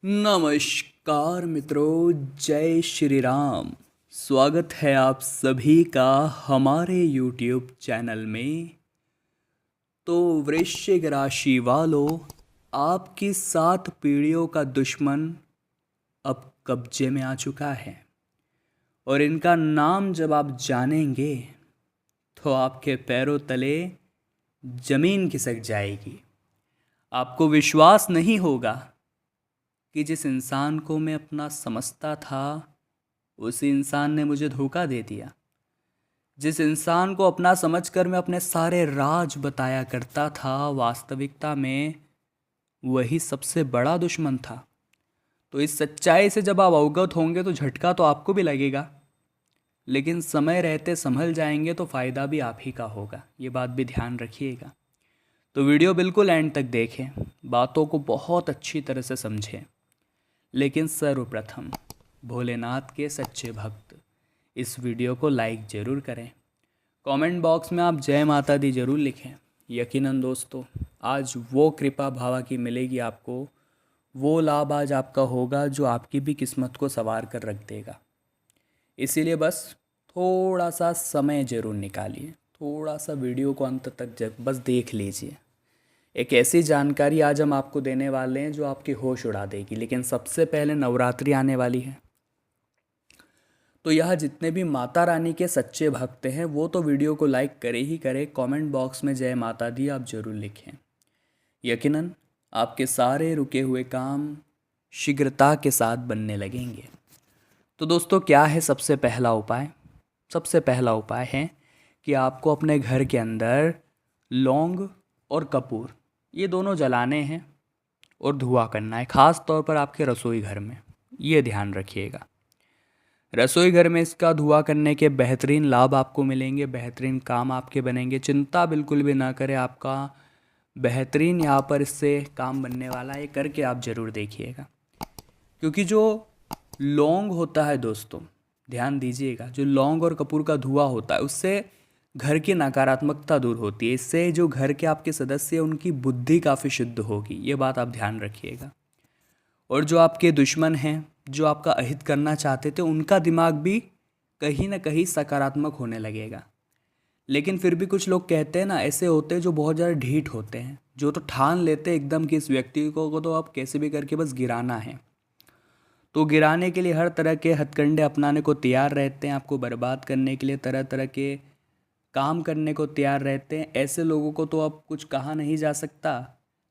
नमस्कार मित्रों, जय श्री राम। स्वागत है आप सभी का हमारे YouTube चैनल में। तो वृश्चिक राशि वालों, आपकी 7 पीढ़ियों का दुश्मन अब कब्जे में आ चुका है और इनका नाम जब आप जानेंगे तो आपके पैरों तले जमीन खिसक जाएगी। आपको विश्वास नहीं होगा कि जिस इंसान को मैं अपना समझता था उसी इंसान ने मुझे धोखा दे दिया। जिस इंसान को अपना समझकर मैं अपने सारे राज बताया करता था, वास्तविकता में वही सबसे बड़ा दुश्मन था। तो इस सच्चाई से जब आप अवगत होंगे तो झटका तो आपको भी लगेगा, लेकिन समय रहते संभल जाएंगे तो फ़ायदा भी आप ही का होगा। ये बात भी ध्यान रखिएगा। तो वीडियो बिल्कुल एंड तक देखें, बातों को बहुत अच्छी तरह से समझें। लेकिन सर्वप्रथम भोलेनाथ के सच्चे भक्त इस वीडियो को लाइक ज़रूर करें। कमेंट बॉक्स में आप जय माता दी ज़रूर लिखें। यकीनन दोस्तों, आज वो कृपा भावा की मिलेगी आपको, वो लाभ आज आपका होगा जो आपकी भी किस्मत को संवार कर रख देगा। इसीलिए बस थोड़ा सा समय ज़रूर निकालिए, थोड़ा सा वीडियो को अंत तक बस देख लीजिए। एक ऐसी जानकारी आज हम आपको देने वाले हैं जो आपके होश उड़ा देगी। लेकिन सबसे पहले नवरात्रि आने वाली है, तो यह जितने भी माता रानी के सच्चे भक्त हैं वो तो वीडियो को लाइक करे ही करे। कमेंट बॉक्स में जय माता दी आप जरूर लिखें। यकीनन आपके सारे रुके हुए काम शीघ्रता के साथ बनने लगेंगे। तो दोस्तों, क्या है सबसे पहला उपाय? सबसे पहला उपाय है कि आपको अपने घर के अंदर लौंग और कपूर ये दोनों जलाने हैं और धुआं करना है, ख़ास तौर पर आपके रसोई घर में। ये ध्यान रखिएगा, रसोई घर में इसका धुआं करने के बेहतरीन लाभ आपको मिलेंगे, बेहतरीन काम आपके बनेंगे। चिंता बिल्कुल भी ना करें, आपका बेहतरीन यहाँ पर इससे काम बनने वाला है। ये करके आप ज़रूर देखिएगा, क्योंकि जो लौंग होता है दोस्तों, ध्यान दीजिएगा, जो लौंग और कपूर का धुआं होता है उससे घर की नकारात्मकता दूर होती है। इससे जो घर के आपके सदस्य हैं उनकी बुद्धि काफ़ी शुद्ध होगी। ये बात आप ध्यान रखिएगा। और जो आपके दुश्मन हैं, जो आपका अहित करना चाहते थे, उनका दिमाग भी कहीं ना कहीं सकारात्मक होने लगेगा। लेकिन फिर भी कुछ लोग कहते हैं ना, ऐसे होते हैं जो बहुत ज़्यादा ढीठ होते हैं, जो तो ठान लेते हैं एकदम कि इस व्यक्ति को तो आप कैसे भी करके बस गिराना है। तो गिराने के लिए हर तरह के हथकंडे अपनाने को तैयार रहते हैं, आपको बर्बाद करने के लिए तरह तरह के काम करने को तैयार रहते हैं। ऐसे लोगों को तो अब कुछ कहा नहीं जा सकता,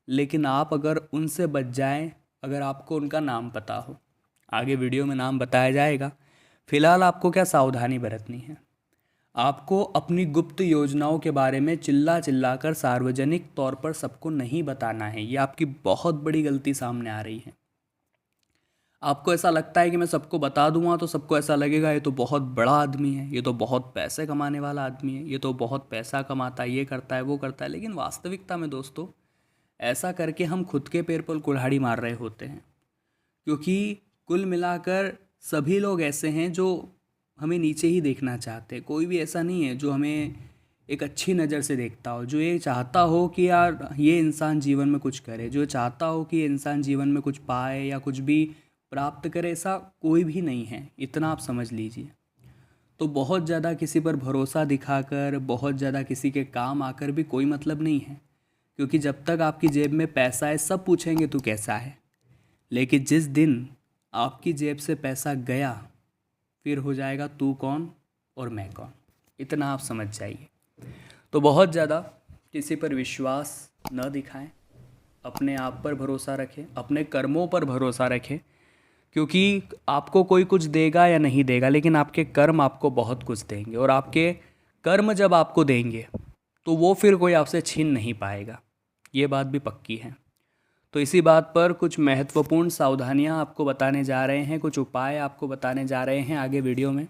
लेकिन आप अगर उनसे बच जाएं, अगर आपको उनका नाम पता हो, आगे वीडियो में नाम बताया जाएगा। फिलहाल आपको क्या सावधानी बरतनी है? आपको अपनी गुप्त योजनाओं के बारे में चिल्ला चिल्ला कर सार्वजनिक तौर पर सबको नहीं बताना है। ये आपकी बहुत बड़ी गलती सामने आ रही है। आपको ऐसा लगता है कि मैं सबको बता दूंगा तो सबको ऐसा लगेगा ये तो बहुत बड़ा आदमी है, ये तो बहुत पैसे कमाने वाला आदमी है, ये तो बहुत पैसा कमाता है, ये करता है वो करता है। लेकिन वास्तविकता में दोस्तों, ऐसा करके हम खुद के पैर पर कुल्हाड़ी मार रहे होते हैं, क्योंकि कुल मिलाकर सभी लोग ऐसे हैं जो हमें नीचे ही देखना चाहते हैं। कोई भी ऐसा नहीं है जो हमें एक अच्छी नज़र से देखता हो, जो ये चाहता हो कि यार ये इंसान जीवन में कुछ करे, जो चाहता हो कि ये इंसान जीवन में कुछ पाए या कुछ भी प्राप्त करे। ऐसा कोई भी नहीं है, इतना आप समझ लीजिए। तो बहुत ज़्यादा किसी पर भरोसा दिखाकर, बहुत ज़्यादा किसी के काम आकर भी कोई मतलब नहीं है, क्योंकि जब तक आपकी जेब में पैसा है सब पूछेंगे तू कैसा है। लेकिन जिस दिन आपकी जेब से पैसा गया, फिर हो जाएगा तू कौन और मैं कौन। इतना आप समझ जाइए। तो बहुत ज़्यादा किसी पर विश्वास न दिखाएं, अपने आप पर भरोसा रखें, अपने कर्मों पर भरोसा रखें, क्योंकि आपको कोई कुछ देगा या नहीं देगा, लेकिन आपके कर्म आपको बहुत कुछ देंगे। और आपके कर्म जब आपको देंगे तो वो फिर कोई आपसे छीन नहीं पाएगा। ये बात भी पक्की है। तो इसी बात पर कुछ महत्वपूर्ण सावधानियां आपको बताने जा रहे हैं, कुछ उपाय आपको बताने जा रहे हैं आगे वीडियो में।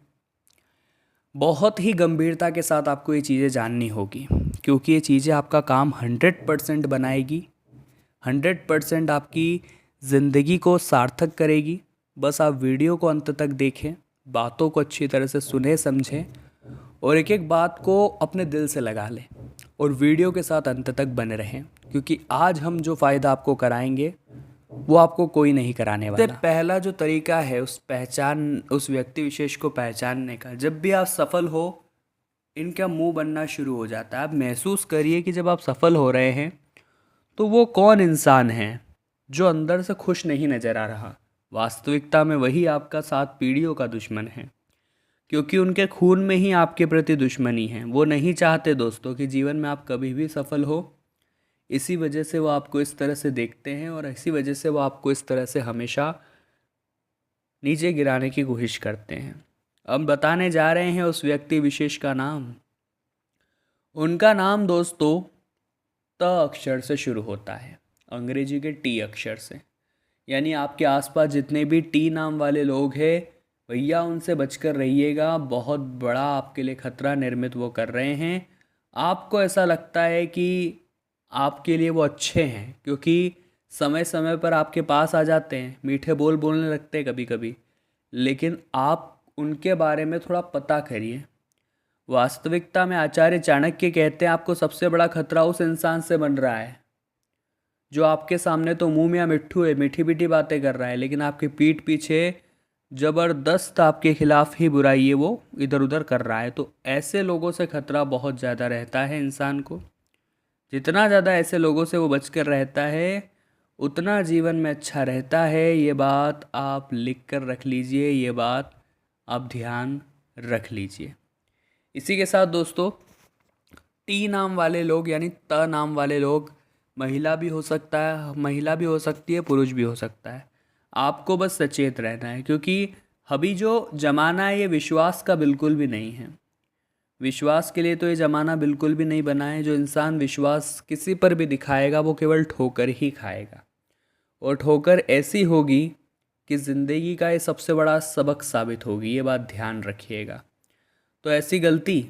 बहुत ही गंभीरता के साथ आपको ये चीज़ें जाननी होगी, क्योंकि ये चीज़ें आपका काम 100% बनाएगी, 100% आपकी ज़िंदगी को सार्थक करेगी। बस आप वीडियो को अंत तक देखें, बातों को अच्छी तरह से सुने समझें और एक एक बात को अपने दिल से लगा लें और वीडियो के साथ अंत तक बने रहें, क्योंकि आज हम जो फ़ायदा आपको कराएंगे वो आपको कोई नहीं कराने वाला। पहला जो तरीका है उस व्यक्ति विशेष को पहचानने का, जब भी आप सफल हो इनका मुंह बनना शुरू हो जाता है। आप महसूस करिए कि जब आप सफल हो रहे हैं तो वो कौन इंसान है जो अंदर से खुश नहीं नजर आ रहा। वास्तविकता में वही आपका 7 पीढ़ियों का दुश्मन है, क्योंकि उनके खून में ही आपके प्रति दुश्मनी है। वो नहीं चाहते दोस्तों कि जीवन में आप कभी भी सफल हो। इसी वजह से वो आपको इस तरह से देखते हैं और इसी वजह से वो आपको इस तरह से हमेशा नीचे गिराने की कोशिश करते हैं। अब बताने जा रहे हैं उस व्यक्ति विशेष का नाम। उनका नाम दोस्तों त अक्षर से शुरू होता है, अंग्रेजी के टी अक्षर से। यानी आपके आसपास जितने भी टी नाम वाले लोग हैं, भैया उनसे बचकर रहिएगा। बहुत बड़ा आपके लिए खतरा निर्मित वो कर रहे हैं। आपको ऐसा लगता है कि आपके लिए वो अच्छे हैं, क्योंकि समय समय पर आपके पास आ जाते हैं, मीठे बोल बोलने लगते हैं कभी कभी। लेकिन आप उनके बारे में थोड़ा पता करिए। वास्तविकता में आचार्य चाणक्य कहते हैं आपको सबसे बड़ा खतरा उस इंसान से बन रहा है जो आपके सामने तो मुंह में मिट्ठू है, मीठी मीठी बातें कर रहा है, लेकिन आपकी पीठ पीछे ज़बरदस्त आपके खिलाफ ही बुराई है वो इधर उधर कर रहा है। तो ऐसे लोगों से खतरा बहुत ज़्यादा रहता है इंसान को। जितना ज़्यादा ऐसे लोगों से वो बचकर रहता है उतना जीवन में अच्छा रहता है। ये बात आप लिख कर रख लीजिए, ये बात आप ध्यान रख लीजिए। इसी के साथ दोस्तों, टी नाम वाले लोग यानी त नाम वाले लोग, महिला भी हो सकता है, महिला भी हो सकती है, पुरुष भी हो सकता है। आपको बस सचेत रहना है, क्योंकि अभी जो ज़माना है ये विश्वास का बिल्कुल भी नहीं है। विश्वास के लिए तो ये ज़माना बिल्कुल भी नहीं बना है। जो इंसान विश्वास किसी पर भी दिखाएगा वो केवल ठोकर ही खाएगा, और ठोकर ऐसी होगी कि ज़िंदगी का ये सबसे बड़ा सबक साबित होगी। ये बात ध्यान रखिएगा। तो ऐसी गलती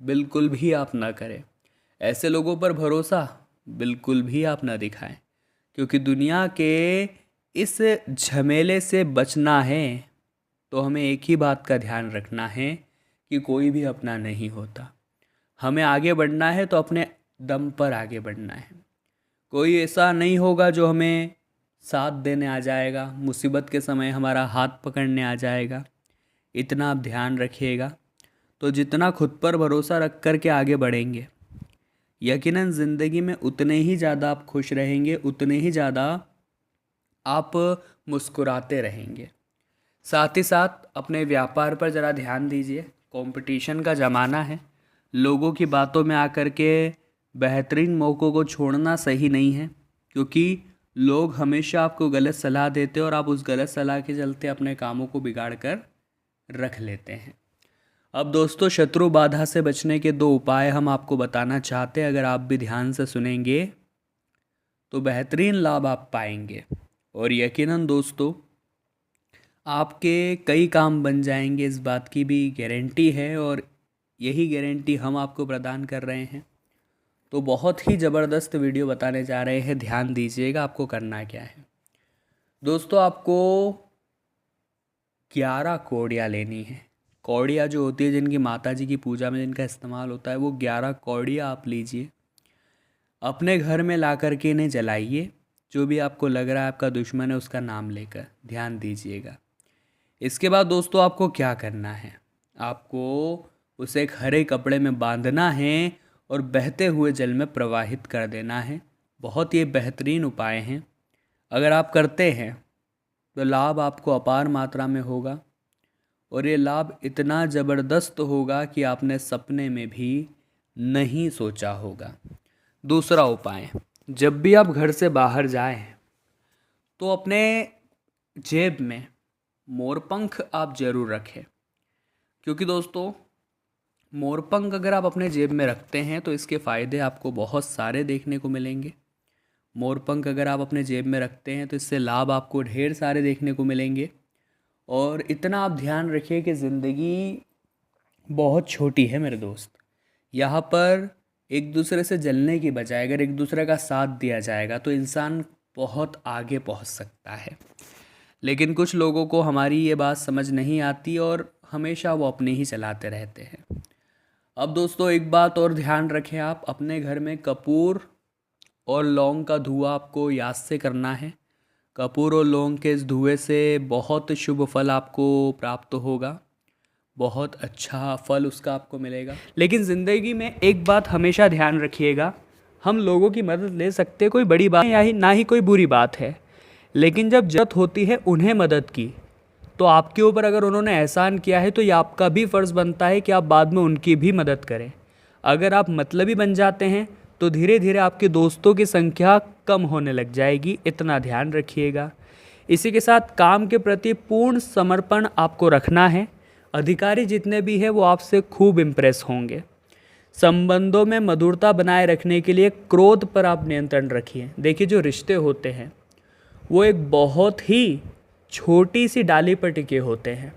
बिल्कुल भी आप ना करें। ऐसे लोगों पर भरोसा बिल्कुल भी आप ना दिखाएं, क्योंकि दुनिया के इस झमेले से बचना है तो हमें एक ही बात का ध्यान रखना है कि कोई भी अपना नहीं होता। हमें आगे बढ़ना है तो अपने दम पर आगे बढ़ना है। कोई ऐसा नहीं होगा जो हमें साथ देने आ जाएगा, मुसीबत के समय हमारा हाथ पकड़ने आ जाएगा। इतना आप ध्यान रखिएगा। तो जितना खुद पर भरोसा रख कर के आगे बढ़ेंगे, यकीनन ज़िंदगी में उतने ही ज़्यादा आप खुश रहेंगे, उतने ही ज़्यादा आप मुस्कुराते रहेंगे। साथ ही साथ अपने व्यापार पर ज़रा ध्यान दीजिए। कंपटीशन का ज़माना है। लोगों की बातों में आकर के बेहतरीन मौक़ों को छोड़ना सही नहीं है, क्योंकि लोग हमेशा आपको गलत सलाह देते हैं और आप उस गलत सलाह के चलते अपने कामों को बिगाड़ कर रख लेते हैं। अब दोस्तों, शत्रु बाधा से बचने के 2 उपाय हम आपको बताना चाहते हैं। अगर आप भी ध्यान से सुनेंगे तो बेहतरीन लाभ आप पाएंगे, और यकीनन दोस्तों आपके कई काम बन जाएंगे। इस बात की भी गारंटी है, और यही गारंटी हम आपको प्रदान कर रहे हैं। तो बहुत ही ज़बरदस्त वीडियो बताने जा रहे हैं, ध्यान दीजिएगा। आपको करना क्या है दोस्तों, आपको 11 कौड़ियाँ लेनी है। कौड़ियाँ जो होती है जिनकी माता जी की पूजा में जिनका इस्तेमाल होता है, वो 11 कौड़ियाँ आप लीजिए। अपने घर में ला कर के इन्हें जलाइए। जो भी आपको लग रहा है आपका दुश्मन है उसका नाम लेकर, ध्यान दीजिएगा। इसके बाद दोस्तों आपको क्या करना है, आपको उसे एक हरे कपड़े में बांधना है और बहते हुए जल में प्रवाहित कर देना है। बहुत ही बेहतरीन उपाय हैं। अगर आप करते हैं तो लाभ आपको अपार मात्रा में होगा, और ये लाभ इतना ज़बरदस्त होगा कि आपने सपने में भी नहीं सोचा होगा। दूसरा उपाय, जब भी आप घर से बाहर जाएं तो अपने जेब में मोरपंख आप ज़रूर रखें, क्योंकि दोस्तों मोरपंख अगर आप अपने जेब में रखते हैं तो इसके फ़ायदे आपको बहुत सारे देखने को मिलेंगे। मोरपंख अगर आप अपने जेब में रखते हैं तो इससे लाभ आपको ढेर सारे देखने को मिलेंगे। और इतना आप ध्यान रखिए कि ज़िंदगी बहुत छोटी है मेरे दोस्त। यहाँ पर एक दूसरे से जलने की बजाय अगर एक दूसरे का साथ दिया जाएगा तो इंसान बहुत आगे पहुँच सकता है। लेकिन कुछ लोगों को हमारी ये बात समझ नहीं आती और हमेशा वो अपने ही चलाते रहते हैं। अब दोस्तों एक बात और ध्यान रखें, आप अपने घर में कपूर और लौंग का धुआं आपको याद से करना है। कपूर और लौंग के इस धुएं से बहुत शुभ फल आपको प्राप्त होगा, बहुत अच्छा फल उसका आपको मिलेगा। लेकिन ज़िंदगी में एक बात हमेशा ध्यान रखिएगा, हम लोगों की मदद ले सकते, कोई बड़ी बात या ही ना ही कोई बुरी बात है, लेकिन जब ज़रूरत होती है उन्हें मदद की, तो आपके ऊपर अगर उन्होंने एहसान किया है तो ये आपका भी फ़र्ज़ बनता है कि आप बाद में उनकी भी मदद करें। अगर आप मतलबी बन जाते हैं तो धीरे धीरे आपके दोस्तों की संख्या कम होने लग जाएगी, इतना ध्यान रखिएगा। इसी के साथ काम के प्रति पूर्ण समर्पण आपको रखना है। अधिकारी जितने भी हैं वो आपसे खूब इम्प्रेस होंगे। संबंधों में मधुरता बनाए रखने के लिए क्रोध पर आप नियंत्रण रखिए। देखिए, जो रिश्ते होते हैं वो एक बहुत ही छोटी सी डाली पर टिके होते हैं,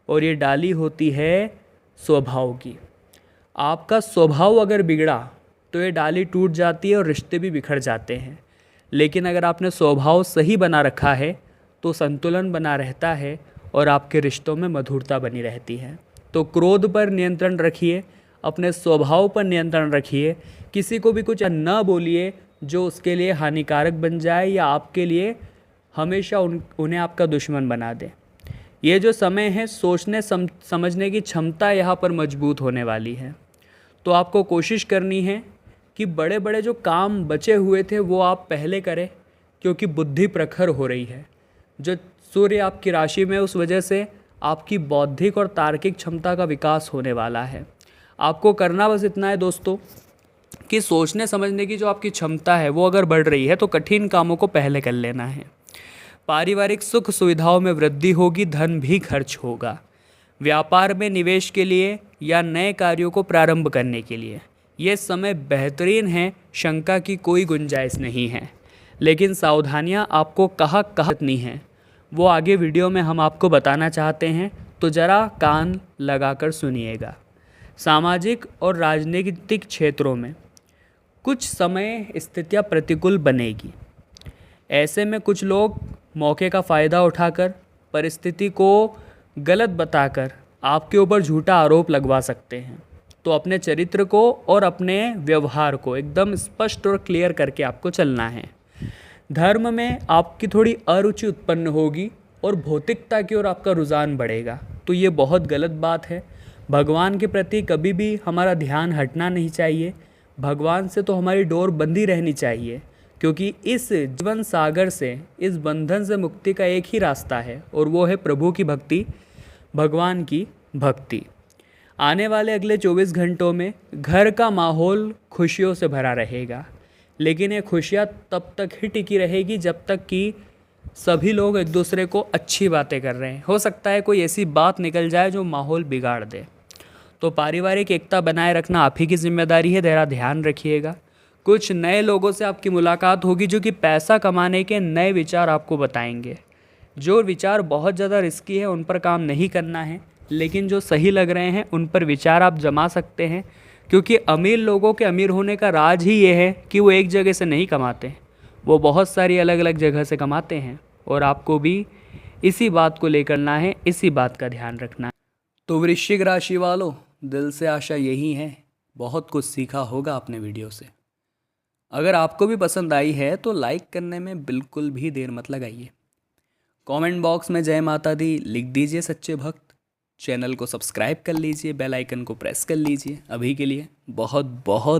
और ये डाली होती है स्वभाव की। आपका स्वभाव अगर बिगड़ा तो ये डाली टूट जाती है और रिश्ते भी बिखर जाते हैं। लेकिन अगर आपने स्वभाव सही बना रखा है तो संतुलन बना रहता है और आपके रिश्तों में मधुरता बनी रहती है। तो क्रोध पर नियंत्रण रखिए, अपने स्वभाव पर नियंत्रण रखिए, किसी को भी कुछ न बोलिए जो उसके लिए हानिकारक बन जाए या आपके लिए हमेशा उन्हें आपका दुश्मन बना दे। ये जो समय है, सोचने समझने की क्षमता यहाँ पर मजबूत होने वाली है। तो आपको कोशिश करनी है कि बड़े बड़े जो काम बचे हुए थे वो आप पहले करें, क्योंकि बुद्धि प्रखर हो रही है। जो सूर्य आपकी राशि में, उस वजह से आपकी बौद्धिक और तार्किक क्षमता का विकास होने वाला है। आपको करना बस इतना है दोस्तों कि सोचने समझने की जो आपकी क्षमता है वो अगर बढ़ रही है तो कठिन कामों को पहले कर लेना है। पारिवारिक सुख सुविधाओं में वृद्धि होगी, धन भी खर्च होगा। व्यापार में निवेश के लिए या नए कार्यों को प्रारंभ करने के लिए ये समय बेहतरीन है, शंका की कोई गुंजाइश नहीं है। लेकिन सावधानियां आपको कहाँ नहीं हैं वो आगे वीडियो में हम आपको बताना चाहते हैं, तो ज़रा कान लगाकर सुनिएगा। सामाजिक और राजनीतिक क्षेत्रों में कुछ समय स्थितियां प्रतिकूल बनेगी। ऐसे में कुछ लोग मौके का फ़ायदा उठाकर परिस्थिति को गलत बताकर आपके ऊपर झूठा आरोप लगवा सकते हैं। तो अपने चरित्र को और अपने व्यवहार को एकदम स्पष्ट और क्लियर करके आपको चलना है। धर्म में आपकी थोड़ी अरुचि उत्पन्न होगी और भौतिकता की ओर आपका रुझान बढ़ेगा, तो ये बहुत गलत बात है। भगवान के प्रति कभी भी हमारा ध्यान हटना नहीं चाहिए। भगवान से तो हमारी डोर बंधी रहनी चाहिए, क्योंकि इस जीवन सागर से, इस बंधन से मुक्ति का एक ही रास्ता है, और वो है प्रभु की भक्ति, भगवान की भक्ति। आने वाले अगले 24 घंटों में घर का माहौल खुशियों से भरा रहेगा, लेकिन ये खुशियाँ तब तक ही टिकी रहेगी जब तक कि सभी लोग एक दूसरे को अच्छी बातें कर रहे हैं। हो सकता है कोई ऐसी बात निकल जाए जो माहौल बिगाड़ दे। तो पारिवारिक एकता बनाए रखना आप ही की जिम्मेदारी है, ज़रा ध्यान रखिएगा। कुछ नए लोगों से आपकी मुलाकात होगी जो कि पैसा कमाने के नए विचार आपको बताएंगे। जो विचार बहुत ज़्यादा रिस्की है उन पर काम नहीं करना है, लेकिन जो सही लग रहे हैं उन पर विचार आप जमा सकते हैं, क्योंकि अमीर लोगों के अमीर होने का राज ही ये है कि वो एक जगह से नहीं कमाते, वो बहुत सारी अलग अलग जगह से कमाते हैं। और आपको भी इसी बात को लेकर ना है, इसी बात का ध्यान रखना है। तो वृश्चिक राशि वालों, दिल से आशा यही है, बहुत कुछ सीखा होगा आपने वीडियो से। अगर आपको भी पसंद आई है तो लाइक करने में बिल्कुल भी देर मत लगाइए। कमेंट बॉक्स में जय माता दी लिख दीजिए सच्चे भक्त। चैनल को सब्सक्राइब कर लीजिए, बेल आइकन को प्रेस कर लीजिए। अभी के लिए बहुत बहुत